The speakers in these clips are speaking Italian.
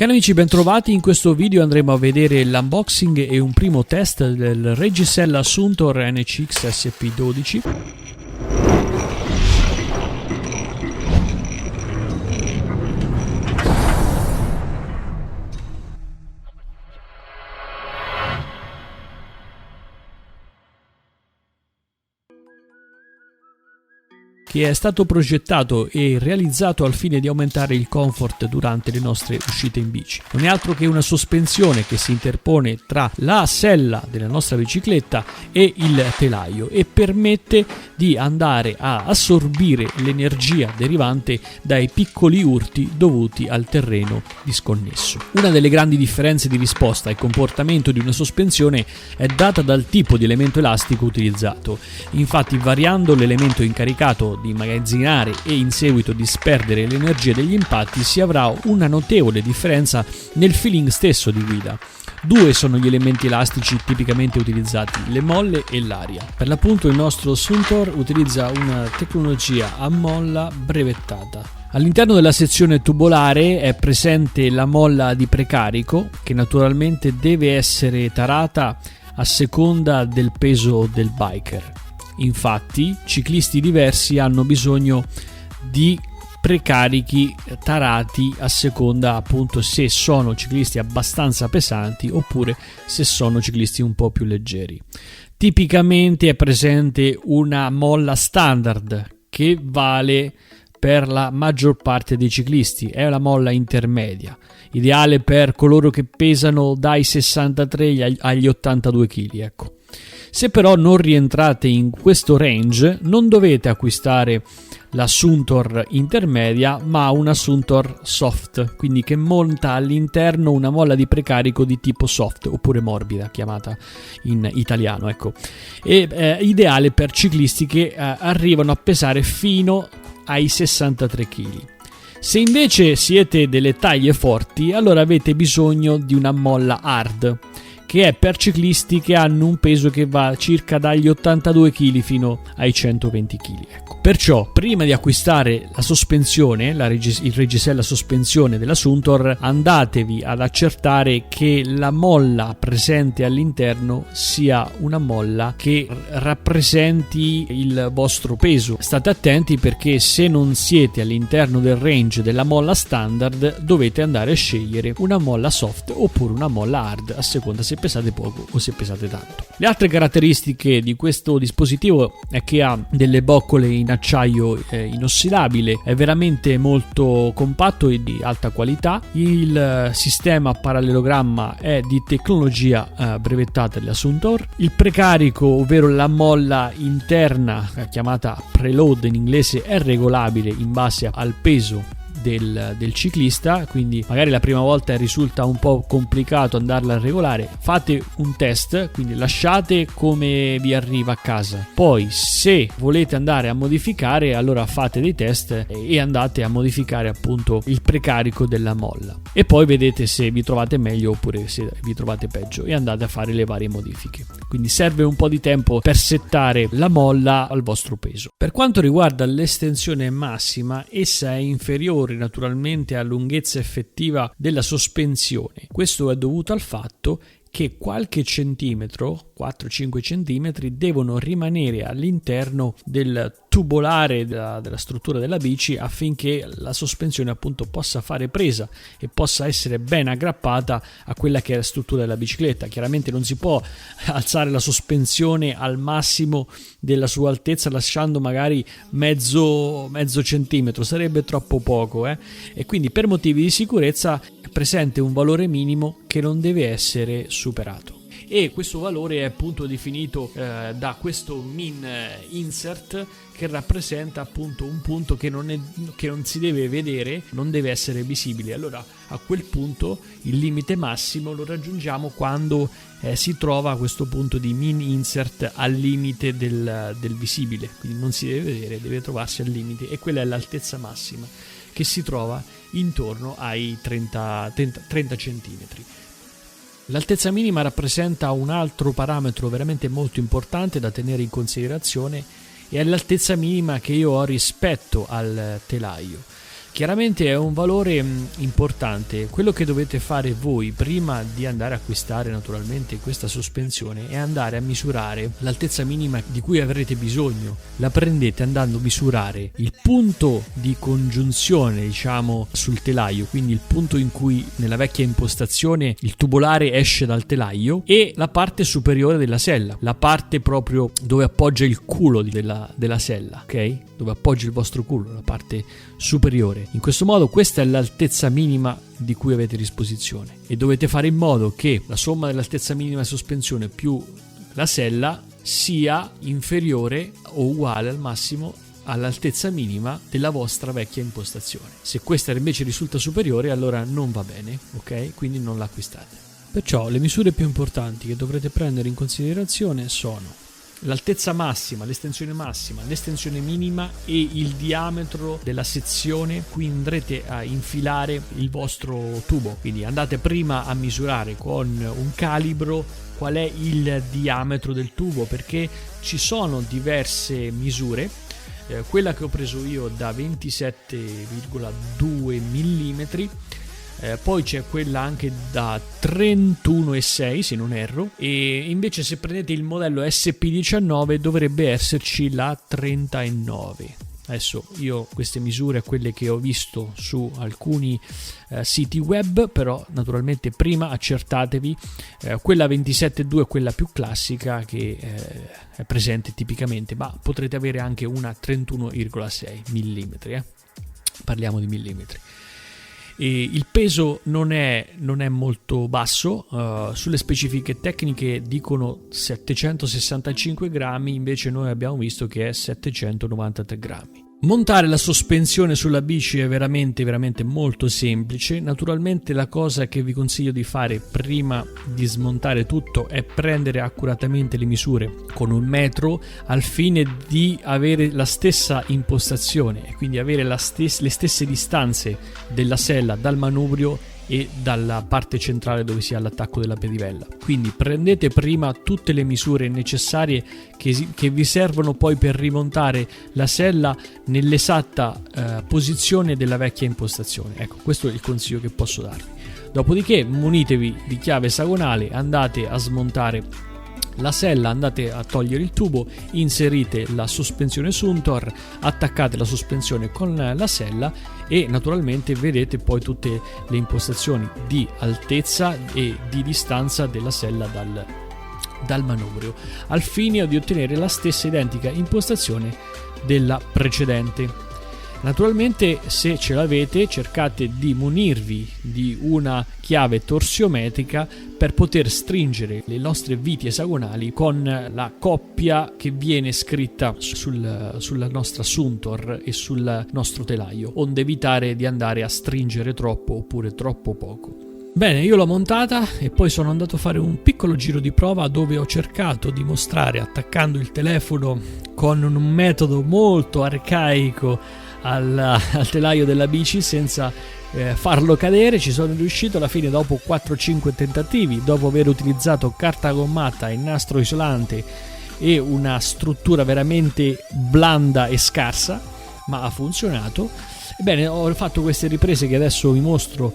Cari amici, bentrovati. In questo video andremo a vedere l'unboxing e un primo test del Regisella Suntour NCX SP12. Che è stato progettato e realizzato al fine di aumentare il comfort durante le nostre uscite in bici. Non è altro che una sospensione che si interpone tra la sella della nostra bicicletta e il telaio e permette di andare a assorbire l'energia derivante dai piccoli urti dovuti al terreno disconnesso. Una delle grandi differenze di risposta e comportamento di una sospensione è data dal tipo di elemento elastico utilizzato. Infatti, variando l'elemento incaricato di immagazzinare e in seguito disperdere l'energia degli impatti, si avrà una notevole differenza nel feeling stesso di guida. Due sono gli elementi elastici tipicamente utilizzati, le molle e l'aria. Per l'appunto il nostro Suntour utilizza una tecnologia a molla brevettata. All'interno della sezione tubolare è presente la molla di precarico, che naturalmente deve essere tarata a seconda del peso del biker. Infatti, ciclisti diversi hanno bisogno di precarichi tarati a seconda appunto se sono ciclisti abbastanza pesanti oppure se sono ciclisti un po' più leggeri. Tipicamente è presente una molla standard che vale per la maggior parte dei ciclisti, è la molla intermedia, ideale per coloro che pesano dai 63 agli 82 kg, ecco. Se però non rientrate in questo range, non dovete acquistare la Suntour intermedia, ma una Suntour soft, quindi che monta all'interno una molla di precarico di tipo soft, oppure morbida, chiamata in italiano, ecco. È ideale per ciclisti che arrivano a pesare fino ai 63 kg. Se invece siete delle taglie forti, allora avete bisogno di una molla hard, che è per ciclisti che hanno un peso che va circa dagli 82 kg fino ai 120 kg. Ecco. Perciò, prima di acquistare la sospensione, il Regisella sospensione della Suntour, andatevi ad accertare che la molla presente all'interno sia una molla che rappresenti il vostro peso. State attenti, perché se non siete all'interno del range della molla standard, dovete andare a scegliere una molla soft oppure una molla hard, a seconda se pesate poco o se pesate tanto. Le altre caratteristiche di questo dispositivo è che ha delle boccole in acciaio inossidabile, è veramente molto compatto e di alta qualità. Il sistema parallelogramma è di tecnologia brevettata della Suntour. Il precarico, ovvero la molla interna chiamata preload in inglese, è regolabile in base al peso del ciclista, quindi magari la prima volta risulta un po' complicato andarla a regolare. Fate un test, quindi lasciate come vi arriva a casa, poi se volete andare a modificare, allora fate dei test e andate a modificare appunto il precarico della molla e poi vedete se vi trovate meglio oppure se vi trovate peggio e andate a fare le varie modifiche. Quindi serve un po' di tempo per settare la molla al vostro peso. Per quanto riguarda l'estensione massima, essa è inferiore naturalmente alla lunghezza effettiva della sospensione. Questo è dovuto al fatto che qualche centimetro, 4-5 centimetri, devono rimanere all'interno del tubolare della struttura della bici affinché la sospensione appunto possa fare presa e possa essere ben aggrappata a quella che è la struttura della bicicletta. Chiaramente non si può alzare la sospensione al massimo della sua altezza lasciando magari mezzo centimetro, sarebbe troppo poco, e quindi per motivi di sicurezza è presente un valore minimo che non deve essere superato. E questo valore è appunto definito da questo min insert, che rappresenta appunto un punto che non si deve vedere, non deve essere visibile. Allora a quel punto il limite massimo lo raggiungiamo quando si trova questo punto di min insert al limite del visibile, quindi non si deve vedere, deve trovarsi al limite, e quella è l'altezza massima che si trova intorno ai 30 centimetri. L'altezza minima rappresenta un altro parametro veramente molto importante da tenere in considerazione, e è l'altezza minima che io ho rispetto al telaio. Chiaramente è un valore importante. Quello che dovete fare voi prima di andare a acquistare naturalmente questa sospensione è andare a misurare l'altezza minima di cui avrete bisogno. La prendete andando a misurare il punto di congiunzione, diciamo, sul telaio, quindi il punto in cui nella vecchia impostazione il tubolare esce dal telaio, e la parte superiore della sella, la parte proprio dove appoggia il culo della sella, ok? Dove appoggia il vostro culo, la parte superiore. In questo modo questa è l'altezza minima di cui avete disposizione, e dovete fare in modo che la somma dell'altezza minima di sospensione più la sella sia inferiore o uguale al massimo all'altezza minima della vostra vecchia impostazione. Se questa invece risulta superiore, allora non va bene, ok? Quindi non l'acquistate. Perciò le misure più importanti che dovrete prendere in considerazione sono l'altezza massima, l'estensione minima e il diametro della sezione cui andrete a infilare il vostro tubo. Quindi andate prima a misurare con un calibro qual è il diametro del tubo, perché ci sono diverse misure. Quella che ho preso io da 27,2 mm, poi c'è quella anche da 31,6 se non erro, e invece se prendete il modello SP19 dovrebbe esserci la 39. Adesso io queste misure, quelle che ho visto su alcuni siti web, però naturalmente prima accertatevi. Quella 27,2 è quella più classica che è presente tipicamente, ma potrete avere anche una 31,6 mm, parliamo di millimetri. E il peso non è molto basso, sulle specifiche tecniche dicono 765 grammi, invece noi abbiamo visto che è 793 grammi. Montare la sospensione sulla bici è veramente molto semplice. Naturalmente la cosa che vi consiglio di fare prima di smontare tutto è prendere accuratamente le misure con un metro, al fine di avere la stessa impostazione e quindi avere le stesse distanze della sella dal manubrio e dalla parte centrale dove si ha l'attacco della pedivella. Quindi prendete prima tutte le misure necessarie che vi servono poi per rimontare la sella nell'esatta posizione della vecchia impostazione. Ecco, questo è il consiglio che posso darvi. Dopodiché munitevi di chiave esagonale, andate a smontare la sella, andate a togliere il tubo, inserite la sospensione Suntor, attaccate la sospensione con la sella e naturalmente vedete poi tutte le impostazioni di altezza e di distanza della sella dal manubrio, al fine di ottenere la stessa identica impostazione della precedente. Naturalmente, se ce l'avete, cercate di munirvi di una chiave torsiometrica per poter stringere le nostre viti esagonali con la coppia che viene scritta sulla nostra Suntor e sul nostro telaio, onde evitare di andare a stringere troppo oppure troppo poco. Bene, io l'ho montata e poi sono andato a fare un piccolo giro di prova dove ho cercato di mostrare, attaccando il telefono con un metodo molto arcaico al telaio della bici senza farlo cadere. Ci sono riuscito alla fine dopo 4-5 tentativi, dopo aver utilizzato carta gommata e nastro isolante e una struttura veramente blanda e scarsa, ma ha funzionato. Ebbene, ho fatto queste riprese che adesso vi mostro,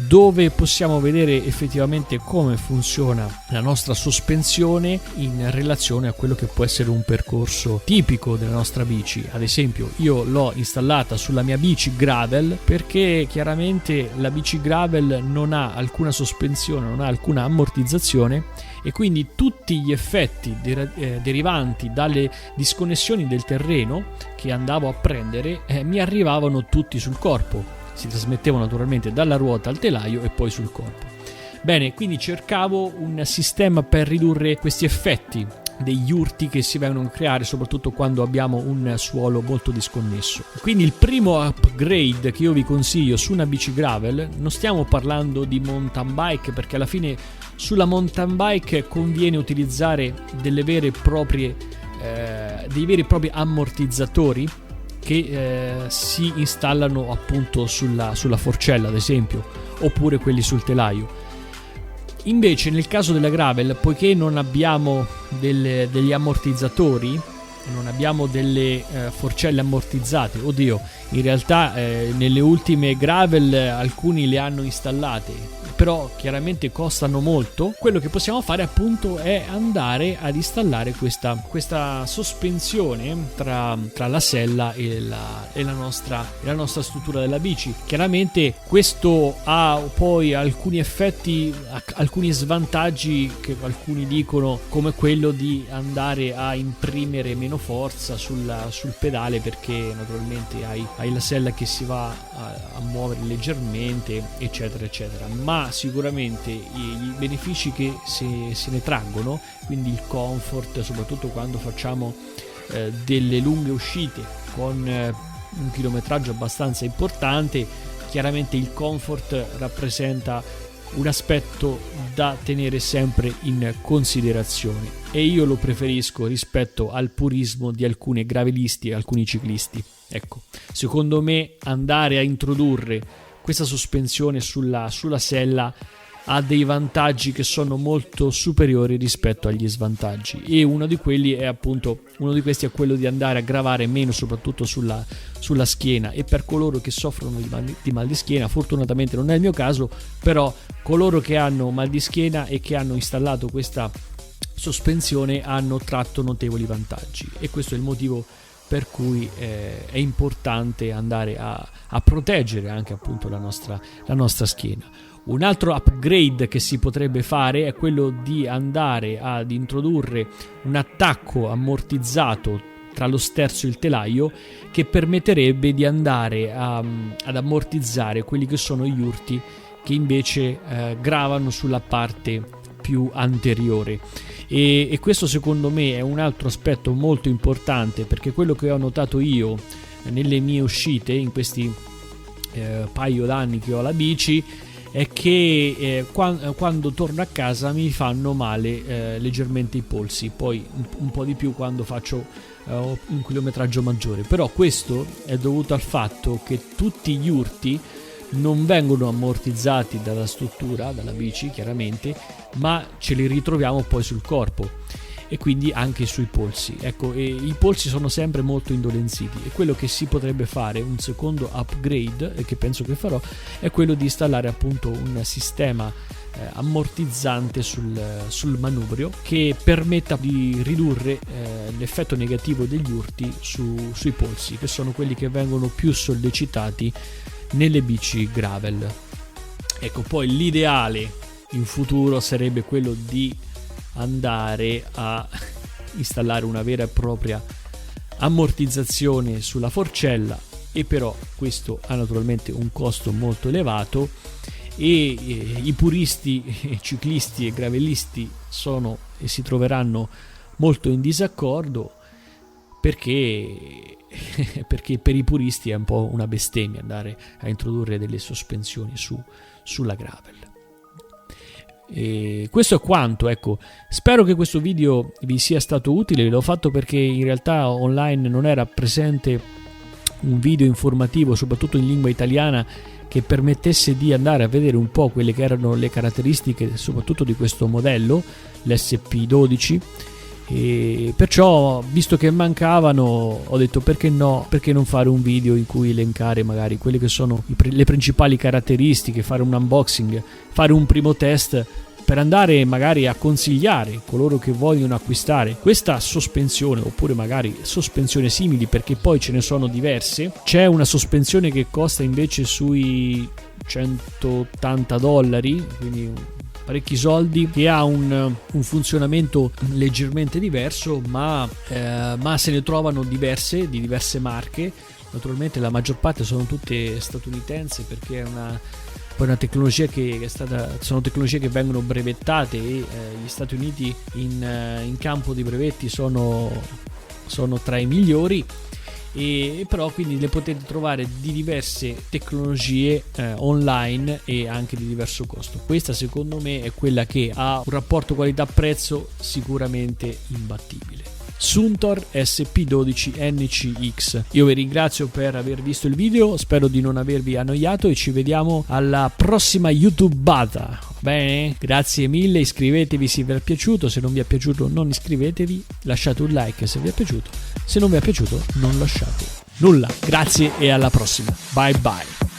dove possiamo vedere effettivamente come funziona la nostra sospensione in relazione a quello che può essere un percorso tipico della nostra bici. Ad esempio, io l'ho installata sulla mia bici gravel perché chiaramente la bici gravel non ha alcuna sospensione, non ha alcuna ammortizzazione, e quindi tutti gli effetti derivanti dalle disconnessioni del terreno che andavo a prendere mi arrivavano tutti sul corpo, si trasmettevano naturalmente dalla ruota al telaio e poi sul corpo. Bene, quindi cercavo un sistema per ridurre questi effetti degli urti che si vengono a creare soprattutto quando abbiamo un suolo molto disconnesso. Quindi il primo upgrade che io vi consiglio su una bici gravel, non stiamo parlando di mountain bike, perché alla fine sulla mountain bike conviene utilizzare dei veri e propri ammortizzatori che si installano appunto sulla forcella, ad esempio, oppure quelli sul telaio. Invece nel caso della gravel, poiché non abbiamo degli ammortizzatori, non abbiamo delle forcelle ammortizzate. Oddio, in realtà nelle ultime gravel alcuni le hanno installate, però chiaramente costano molto. Quello che possiamo fare appunto è andare ad installare questa sospensione tra la sella e la nostra struttura della bici. Chiaramente questo ha poi alcuni effetti, alcuni svantaggi che alcuni dicono, come quello di andare a imprimere meno forza sul pedale, perché naturalmente hai la sella che si va a muovere leggermente, eccetera eccetera. Ma sicuramente i benefici che se ne traggono, quindi il comfort, soprattutto quando facciamo delle lunghe uscite con un chilometraggio abbastanza importante, chiaramente il comfort rappresenta un aspetto da tenere sempre in considerazione, e io lo preferisco rispetto al purismo di alcuni gravelisti e alcuni ciclisti. Ecco, secondo me andare a introdurre questa sospensione sulla sella ha dei vantaggi che sono molto superiori rispetto agli svantaggi, e uno di questi è quello di andare a gravare meno, soprattutto sulla schiena. E per coloro che soffrono di mal di schiena, fortunatamente non è il mio caso, però coloro che hanno mal di schiena e che hanno installato questa sospensione hanno tratto notevoli vantaggi, e questo è il motivo per cui è importante andare a proteggere anche appunto la nostra schiena. Un altro upgrade che si potrebbe fare è quello di andare ad introdurre un attacco ammortizzato tra lo sterzo e il telaio, che permetterebbe di andare ad ammortizzare quelli che sono gli urti che invece gravano sulla parte più anteriore. E questo secondo me è un altro aspetto molto importante, perché quello che ho notato io nelle mie uscite in questi paio d'anni che ho la bici è che quando torno a casa mi fanno male leggermente i polsi, poi un po' di più quando faccio un chilometraggio maggiore. Però questo è dovuto al fatto che tutti gli urti non vengono ammortizzati dalla struttura, dalla bici chiaramente, ma ce li ritroviamo poi sul corpo, e quindi anche sui polsi. Ecco, e i polsi sono sempre molto indolenziti, e quello che si potrebbe fare, un secondo upgrade, e che penso che farò, è quello di installare appunto un sistema ammortizzante sul manubrio, che permetta di ridurre l'effetto negativo degli urti sui polsi, che sono quelli che vengono più sollecitati nelle bici gravel. Ecco, poi l'ideale in futuro sarebbe quello di andare a installare una vera e propria ammortizzazione sulla forcella, e però questo ha naturalmente un costo molto elevato, e i puristi ciclisti e gravelisti si troveranno molto in disaccordo, perché per i puristi è un po' una bestemmia andare a introdurre delle sospensioni sulla gravel. E questo è quanto. Ecco, spero che questo video vi sia stato utile. L'ho fatto perché in realtà online non era presente un video informativo, soprattutto in lingua italiana, che permettesse di andare a vedere un po' quelle che erano le caratteristiche soprattutto di questo modello, l'SP12. E perciò, visto che mancavano, ho detto perché non fare un video in cui elencare magari quelle che sono le principali caratteristiche, fare un unboxing, fare un primo test, per andare magari a consigliare coloro che vogliono acquistare questa sospensione, oppure magari sospensioni simili, perché poi ce ne sono diverse. C'è una sospensione che costa invece sui $180, quindi parecchi soldi, che ha un funzionamento leggermente diverso, ma se ne trovano diverse, di diverse marche. Naturalmente la maggior parte sono tutte statunitensi, perché è una tecnologia sono tecnologie che vengono brevettate, e gli Stati Uniti in campo di brevetti sono tra i migliori. E però quindi le potete trovare di diverse tecnologie online, e anche di diverso costo. Questa secondo me è quella che ha un rapporto qualità-prezzo sicuramente imbattibile. Suntour SP12 NCX. Io vi ringrazio per aver visto il video, spero di non avervi annoiato, e ci vediamo alla prossima YouTubeata. Bene? Grazie mille, iscrivetevi se vi è piaciuto, se non vi è piaciuto non iscrivetevi, lasciate un like se vi è piaciuto, se non vi è piaciuto non lasciate nulla. Grazie e alla prossima. Bye bye.